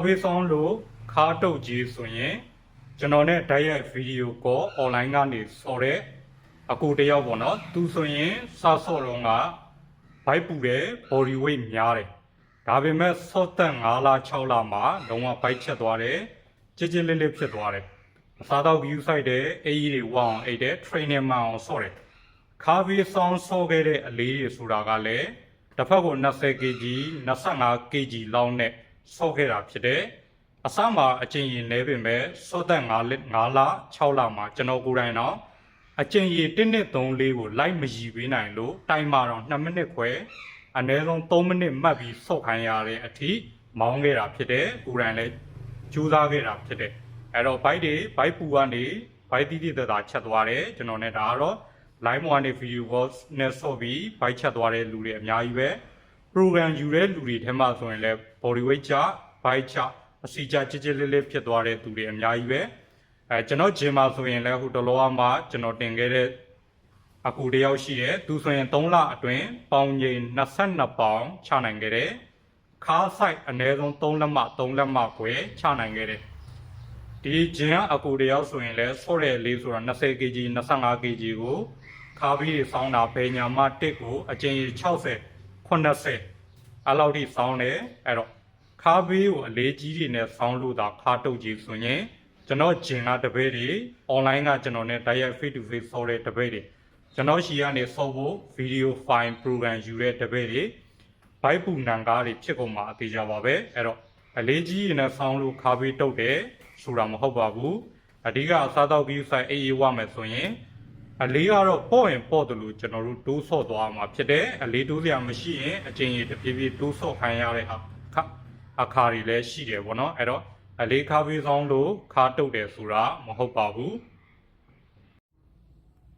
ဖေးဆောင်လို့ခါတုတ်ကြီးဆိုရင်ကျွန်တော်နဲ့တိုက်ရိုက်ဗီဒီယိုကော online ကနေဆော်တဲ့အကူတယောက်ပေါ့နော်သူဆိုရင်စဆော့တော့ကဘိုက်ပူတယ် body weight များတယ်ဒါပေမဲ့ဆော့သက်9လ6လမှာလုံးဝဘိုက်ချက်သွားတယ်ကြည်ကြည်လေးလေးဖြစ်သွားတယ်အစားတော့ view site တဲ့အေးကြီးတွေဝအောင်အိတ်တဲ့ trainer မှအောင်ဆော့တယ်ခါဖေးဆောင်ဆော့ခဲ့တဲ့အလေးတွေဆိုတာကလည်းတစ်ဖက်ကို20 kg 25 kg လောက်နဲ့ဆော့ခဲ့တာဖြစ်တယ်အစမှာအကျဉ်းရည်နေပေမဲ့စောသက်9လ6လမှာကျွန်တော်ကိုယ်တိုင်တော့အကျဉ်းရည်1နှစ်3လေးကိုလိုက်မရည်ပေးနိုင်လို့တိုင်မှာတော့2မိနစ်ခွဲအနည်းဆုံး3မိနစ်မှတ်ပြီးစော့ခိုင်းရတဲ့အထိမောင်းခဲ့တာဖြစ်တယ်ကိုယ်တိုင်လည်းကြိုးစားခဲ့တာဖြစ်တယ်အဲ့တော့ဘိုက်ပူကနေဘိုက်တိတိတသာချက်သွားတယ်ကျွန်တော်နဲ့ဒါကတော့ live ကနေ video call နဲ့ဆော့ပြီးဘိုက်ချက်သွားတဲ့လူတွေအများကြီးပဲ program ယူတဲ့လူတွေထဲမှာဆိုရင်လည်း body weight ချဘိုက်ချအစီကြကြစ်လေးဖြစ်သွားတဲ့သူတွေအများကြီးပဲကျွန်တော်ဂျင်မှာဆိုရင်လည်းဟိုတလောမှကျွန်တော်တင်ခဲ့တဲ့အကူတယောက်ရှိတယ်သူဆိုရင်3လအတွင်းပေါင်ချိန်22ပေါင်ချနိုင်ခဲ့တယ်ခါဆိုင်အနည်းဆုံး3လက်မခွဲချနိုင်ခဲ့တယ်ဒီဂျင်ကအကူတယောက်ဆိုရင်လည်းဆော့တဲ့လေးဆိုတာ20 kg 25 kg ကိုခါပြီးဆောင်းတာဘယ်ညာမှတစ်ကိုအကျဉ်း60 80အဲ့လောက်ထိဆောင်းတယ်အဲ့တော့ခါဘေးကိုအလေးကြီးတွေနဲ့ဆောင်းလို့သာခါတုတ်ကြီးဆိုရင်ကျွန်တော်ဂျင်ကတပည့်တွေ online ကကျွန်တော်နဲ့ direct face to face ဆော်တဲ့တပည့်တွေကျွန်တော်ရှီကနေဆော်ဖို့ video file program ယူတဲ့တပည့်တွေဘိုက်ပူနံကားတွေဖြစ်ကုန်မှာအသေးကြပါပဲအဲ့တော့အလေးကြီးတွေနဲ့ဆောင်းလို့ခါဘေးတုတ်တယ်ဆိုတာမဟုတ်ပါဘူးအဓိကအစားတော့ view site အေးဝမယ်ဆိုရင်အလေးကတော့ပေါ့ရင်ပေါ့တယ်လို့ကျွန်တော်တို့တိုးဆော့သွားမှာဖြစ်တယ်အလေးတိုးစရာမရှိရင်အကျဉ်းရတဖြည်းဖြည်းတိုးဆော့ခိုင်းရတဲ့အခါတွေလည်းရှိတယ်ပေါ့နော်အဲ့တော့အလေးခါဖေးဆောင်လို့ခါတုတ်တယ်ဆိုတာမဟုတ်ပါဘူး